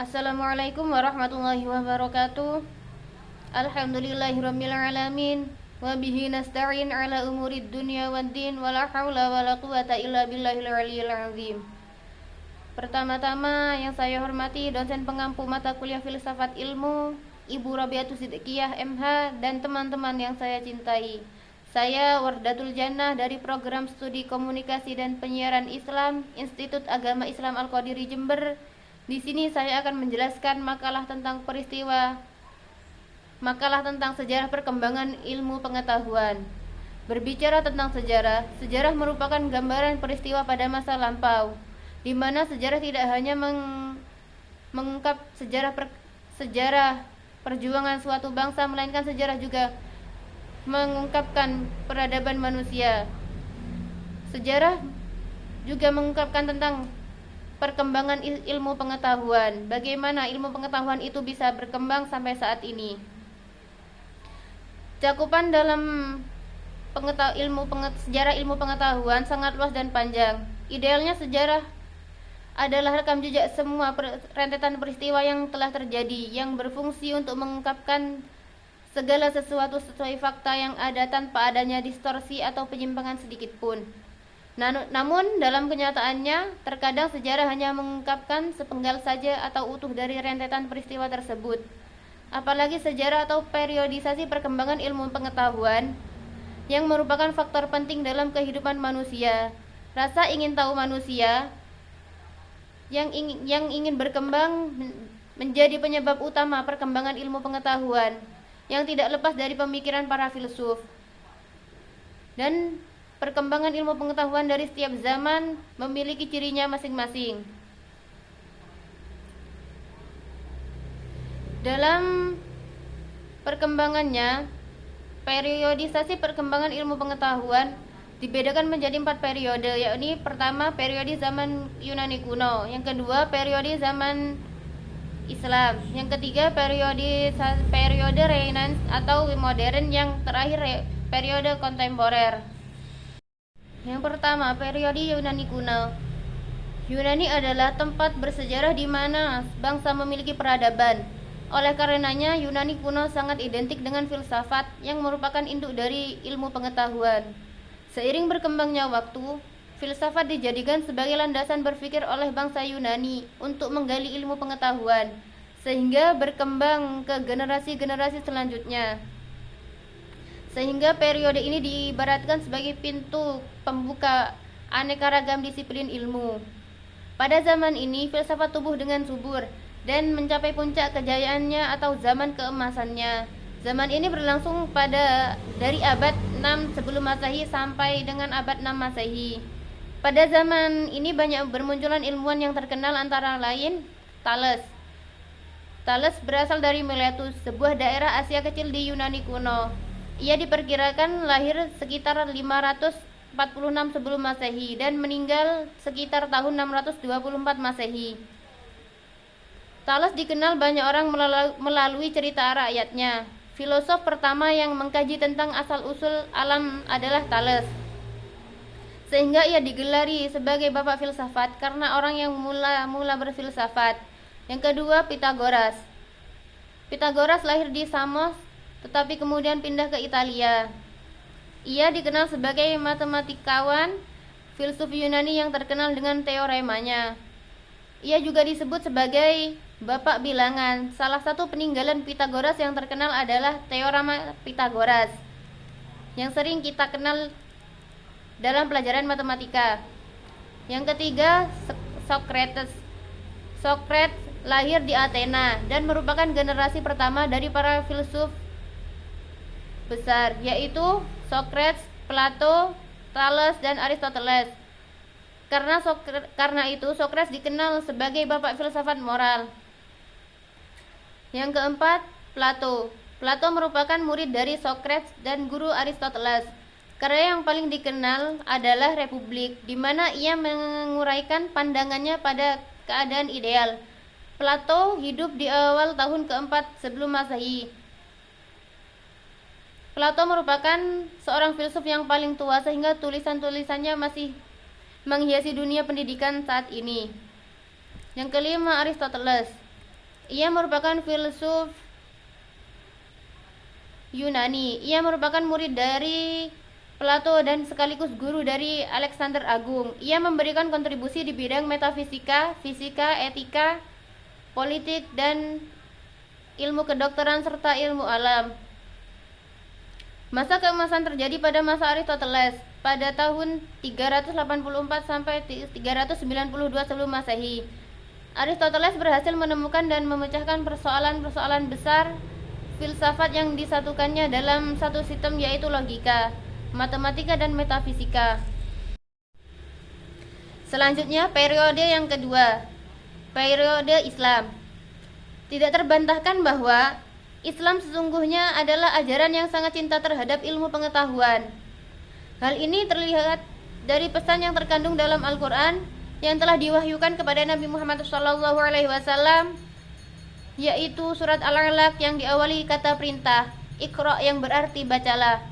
Assalamualaikum warahmatullahi wabarakatuh. Alhamdulillahirabbil alamin wa bihi nasta'in ala umurid dunya waddin wala haula wala quwata illa billahil aliyil azim. Pertama-tama yang saya hormati dosen pengampu mata kuliah filsafat ilmu Ibu Rabiatus Siddiqiyah MH dan teman-teman yang saya cintai. Saya Wardatul Jannah dari program studi komunikasi dan penyiaran Islam Institut Agama Islam Al-Qadiri Jember. Di sini saya akan menjelaskan makalah tentang sejarah perkembangan ilmu pengetahuan. Berbicara tentang sejarah, sejarah merupakan gambaran peristiwa pada masa lampau, di mana sejarah tidak hanya mengungkap sejarah perjuangan suatu bangsa, melainkan sejarah juga mengungkapkan peradaban manusia. Sejarah juga mengungkapkan tentang perkembangan ilmu pengetahuan, bagaimana ilmu pengetahuan itu bisa berkembang sampai saat ini. Cakupan dalam sejarah ilmu pengetahuan sangat luas dan panjang. Idealnya sejarah adalah rekam jejak semua rentetan peristiwa yang telah terjadi, yang berfungsi untuk mengungkapkan segala sesuatu sesuai fakta yang ada tanpa adanya distorsi atau penyimpangan sedikit pun. Namun dalam kenyataannya, terkadang sejarah hanya mengungkapkan sepenggal saja atau utuh dari rentetan peristiwa tersebut. Apalagi sejarah atau periodisasi perkembangan ilmu pengetahuan yang merupakan faktor penting dalam kehidupan manusia. Rasa ingin tahu manusia yang ingin berkembang menjadi penyebab utama perkembangan ilmu pengetahuan yang tidak lepas dari pemikiran para filsuf. Dan perkembangan ilmu pengetahuan dari setiap zaman memiliki cirinya masing-masing. Dalam perkembangannya, periodisasi perkembangan ilmu pengetahuan dibedakan menjadi 4 periode, yakni pertama periode zaman Yunani kuno, yang kedua periode zaman Islam, yang ketiga periode Renaissance atau modern, yang terakhir periode kontemporer. Yang pertama, periode Yunani kuno. Yunani adalah tempat bersejarah di mana bangsa memiliki peradaban. Oleh karenanya, Yunani kuno sangat identik dengan filsafat yang merupakan induk dari ilmu pengetahuan. Seiring berkembangnya waktu, filsafat dijadikan sebagai landasan berpikir oleh bangsa Yunani untuk menggali ilmu pengetahuan, sehingga berkembang ke generasi-generasi selanjutnya. Sehingga periode ini diibaratkan sebagai pintu pembuka aneka ragam disiplin ilmu. Pada zaman ini, filsafat tumbuh dengan subur dan mencapai puncak kejayaannya atau zaman keemasannya. Zaman ini berlangsung dari abad 6 sebelum Masehi sampai dengan abad 6 Masehi. Pada zaman ini banyak bermunculan ilmuwan yang terkenal, antara lain Thales. Thales berasal dari Miletus, sebuah daerah Asia kecil di Yunani kuno. Ia diperkirakan lahir sekitar 546 sebelum Masehi dan meninggal sekitar tahun 624 Masehi. Thales dikenal banyak orang melalui cerita rakyatnya. Filosof pertama yang mengkaji tentang asal-usul alam adalah Thales, sehingga ia digelari sebagai bapak filsafat karena orang yang mula berfilsafat. Yang kedua, Pythagoras. Pythagoras lahir di Samos, tetapi kemudian pindah ke Italia. Ia dikenal sebagai matematikawan, filsuf Yunani yang terkenal dengan teoremanya. Ia juga disebut sebagai bapak bilangan. Salah satu peninggalan Pythagoras yang terkenal adalah teorema Pythagoras, yang sering kita kenal dalam pelajaran matematika. Yang ketiga, Socrates. Socrates lahir di Athena dan merupakan generasi pertama dari para filsuf besar, yaitu Socrates, Plato, Thales, dan Aristoteles. Karena itu Socrates dikenal sebagai bapak filsafat moral. Yang keempat, Plato. Plato merupakan murid dari Socrates dan guru Aristoteles. Karya yang paling dikenal adalah Republik, di mana ia menguraikan pandangannya pada keadaan ideal. Plato hidup di awal tahun keempat sebelum Masehi. Plato merupakan seorang filsuf yang paling tua, sehingga tulisan-tulisannya masih menghiasi dunia pendidikan saat ini. Yang kelima, Aristoteles. Ia merupakan filsuf Yunani. Ia merupakan murid dari Plato dan sekaligus guru dari Alexander Agung. Ia memberikan kontribusi di bidang metafisika, fisika, etika, politik, dan ilmu kedokteran serta ilmu alam. Masa keemasan terjadi pada masa Aristoteles pada tahun 384 sampai 392 sebelum Masehi. Aristoteles berhasil menemukan dan memecahkan persoalan-persoalan besar filsafat yang disatukannya dalam satu sistem, yaitu logika, matematika, dan metafisika. Selanjutnya, periode yang kedua, periode Islam. Tidak terbantahkan bahwa Islam sesungguhnya adalah ajaran yang sangat cinta terhadap ilmu pengetahuan. Hal ini terlihat dari pesan yang terkandung dalam Al-Quran yang telah diwahyukan kepada Nabi Muhammad SAW, yaitu surat Al-Alaq yang diawali kata perintah, Iqra, yang berarti bacalah.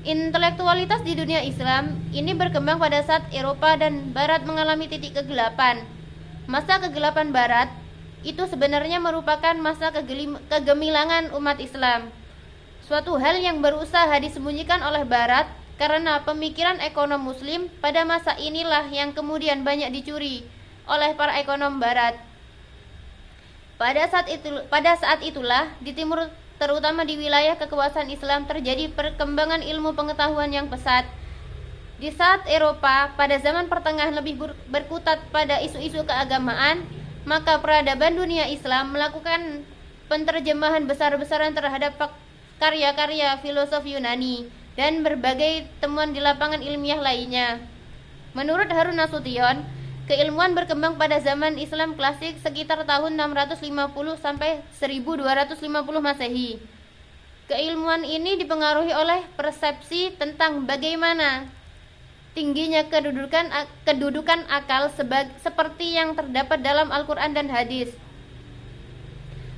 Intelektualitas di dunia Islam ini berkembang pada saat Eropa dan Barat mengalami titik kegelapan. Masa kegelapan Barat itu sebenarnya merupakan masa kegemilangan umat Islam, suatu hal yang berusaha disembunyikan oleh Barat karena pemikiran ekonom Muslim pada masa inilah yang kemudian banyak dicuri oleh para ekonom Barat. Pada saat itulah di timur, terutama di wilayah kekuasaan Islam, terjadi perkembangan ilmu pengetahuan yang pesat. Di saat Eropa pada zaman pertengahan lebih berkutat pada isu-isu keagamaan, maka peradaban dunia Islam melakukan penterjemahan besar-besaran terhadap karya-karya filosof Yunani dan berbagai temuan di lapangan ilmiah lainnya. Menurut Harun Nasution, keilmuan berkembang pada zaman Islam klasik sekitar tahun 650 sampai 1250 Masehi. Keilmuan ini dipengaruhi oleh persepsi tentang bagaimana tingginya kedudukan akal seperti yang terdapat dalam Al-Quran dan hadis.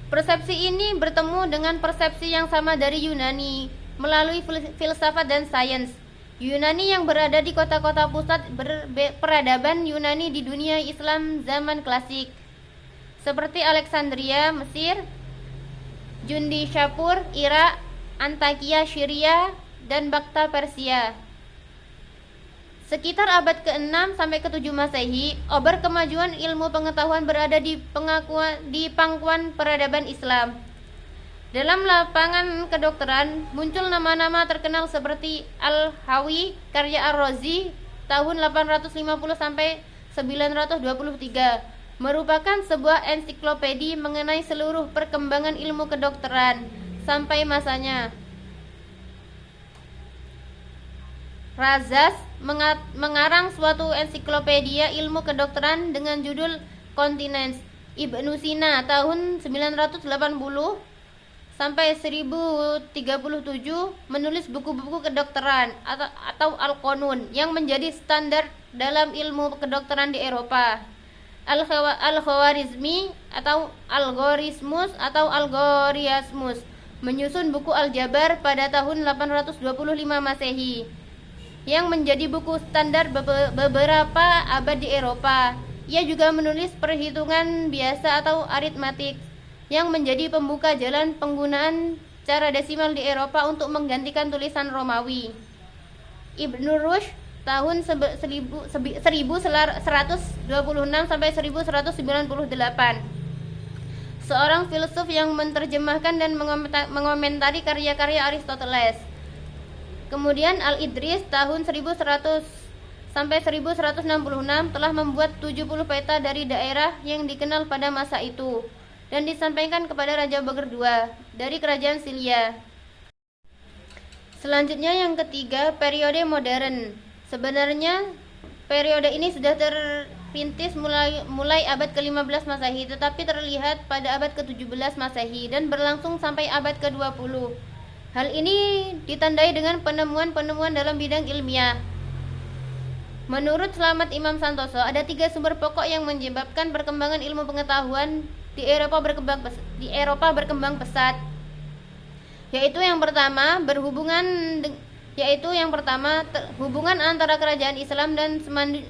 Persepsi ini bertemu dengan persepsi yang sama dari Yunani melalui filsafat dan sains. Yunani yang berada di kota-kota pusat peradaban Yunani di dunia Islam zaman klasik, seperti Alexandria, Mesir, Jundi Shapur, Irak, Antakya, Syria, dan Bakta, Persia. Sekitar abad ke-6 sampai ke-7 Masehi, obar kemajuan ilmu pengetahuan berada di pangkuan peradaban Islam. Dalam lapangan kedokteran, muncul nama-nama terkenal seperti Al-Hawi, karya Ar-Razi tahun 850 sampai 923, merupakan sebuah ensiklopedi mengenai seluruh perkembangan ilmu kedokteran sampai masanya. Razas mengarang suatu ensiklopedia ilmu kedokteran dengan judul Continence. Ibnu Sina tahun 980 sampai 1037 menulis buku-buku kedokteran atau Al-Qanun yang menjadi standar dalam ilmu kedokteran di Eropa. Al-Khwarizmi atau Algorismus atau Algoriasmus menyusun buku Al-Jabar pada tahun 825 Masehi yang menjadi buku standar beberapa abad di Eropa. Ia juga menulis perhitungan biasa atau aritmatik yang menjadi pembuka jalan penggunaan cara desimal di Eropa untuk menggantikan tulisan Romawi. Ibnu Rushd tahun 1126 sampai 1198, seorang filsuf yang menerjemahkan dan mengomentari karya-karya Aristoteles. Kemudian Al-Idris tahun 1100 sampai 1166 telah membuat 70 peta dari daerah yang dikenal pada masa itu dan disampaikan kepada Raja Bagher II dari kerajaan Silia. Selanjutnya yang ketiga, periode modern. Sebenarnya periode ini sudah terperintis mulai abad ke-15 Masehi, tetapi terlihat pada abad ke-17 Masehi dan berlangsung sampai abad ke-20. Hal ini ditandai dengan penemuan-penemuan dalam bidang ilmiah. Menurut Slamet Imam Santoso, ada 3 sumber pokok yang menyebabkan perkembangan ilmu pengetahuan di Eropa berkembang pesat, yaitu yang pertama hubungan antara kerajaan Islam dan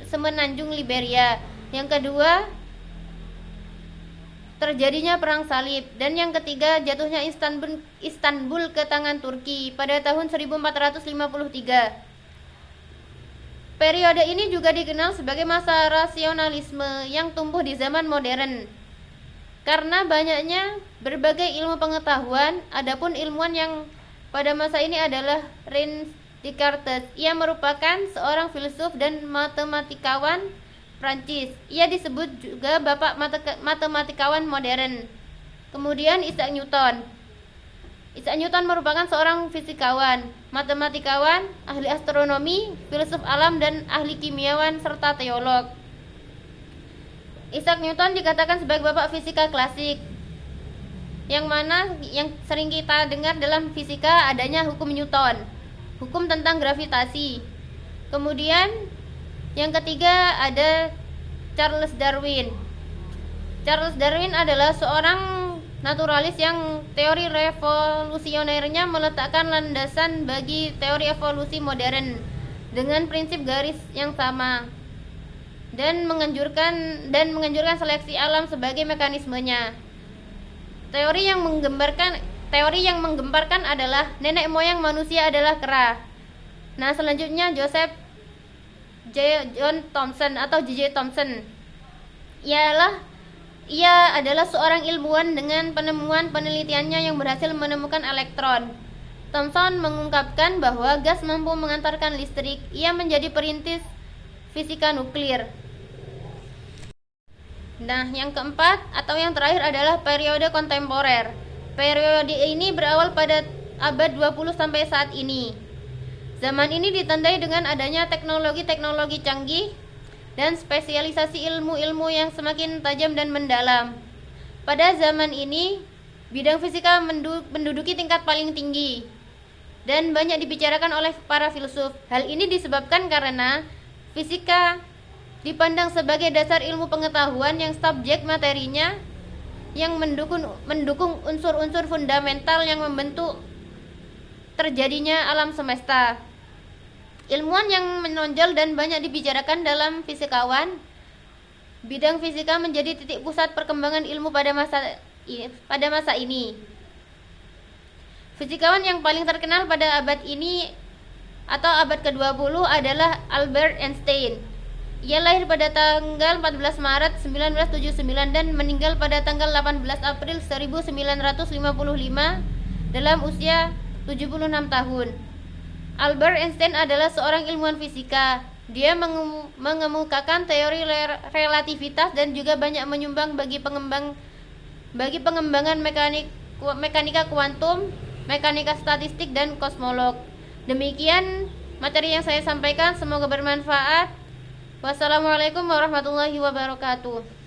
semenanjung Liberia. Yang kedua, terjadinya perang salib, dan yang ketiga jatuhnya Istanbul ke tangan Turki pada tahun 1453. Periode ini juga dikenal sebagai masa rasionalisme yang tumbuh di zaman modern. Karena banyaknya berbagai ilmu pengetahuan, adapun ilmuwan yang pada masa ini adalah René Descartes. Ia merupakan seorang filsuf dan matematikawan Prancis. Ia disebut juga bapak matematikawan modern. Kemudian Isaac Newton. Isaac Newton merupakan seorang fisikawan, matematikawan, ahli astronomi, filsuf alam, dan ahli kimiawan serta teolog. Isaac Newton dikatakan sebagai bapak fisika klasik, yang mana yang sering kita dengar dalam fisika adanya hukum Newton, hukum tentang gravitasi. Kemudian yang ketiga ada Charles Darwin. Charles Darwin adalah seorang naturalis yang teori revolusionernya meletakkan landasan bagi teori evolusi modern dengan prinsip garis yang sama, dan menganjurkan seleksi alam sebagai mekanismenya. Teori yang menggemparkan adalah nenek moyang manusia adalah kera. Nah, selanjutnya Joseph John Thomson atau J.J. Thomson. Ia adalah seorang ilmuwan dengan penemuan penelitiannya yang berhasil menemukan elektron. Thomson mengungkapkan bahwa gas mampu mengantarkan listrik. Ia menjadi perintis fisika nuklir. Nah, yang keempat atau yang terakhir adalah periode kontemporer. Periode ini berawal pada abad 20 sampai saat ini. Zaman ini ditandai dengan adanya teknologi-teknologi canggih dan spesialisasi ilmu-ilmu yang semakin tajam dan mendalam. Pada zaman ini, bidang fisika menduduki tingkat paling tinggi dan banyak dibicarakan oleh para filsuf. Hal ini disebabkan karena fisika dipandang sebagai dasar ilmu pengetahuan yang subjek materinya yang mendukung unsur-unsur fundamental yang membentuk terjadinya alam semesta. Ilmuwan yang menonjol dan banyak dibicarakan dalam fisikawan, bidang fisika menjadi titik pusat perkembangan ilmu pada masa ini. Fisikawan yang paling terkenal pada abad ini atau abad ke-20 adalah Albert Einstein. Ia lahir pada tanggal 14 Maret 1979 dan meninggal pada tanggal 18 April 1955 dalam usia 76 tahun. Albert Einstein adalah seorang ilmuwan fisika. Dia mengemukakan teori relativitas dan juga banyak menyumbang bagi pengembangan mekanika kuantum, mekanika statistik, dan kosmolog. Demikian materi yang saya sampaikan, semoga bermanfaat. Wassalamualaikum warahmatullahi wabarakatuh.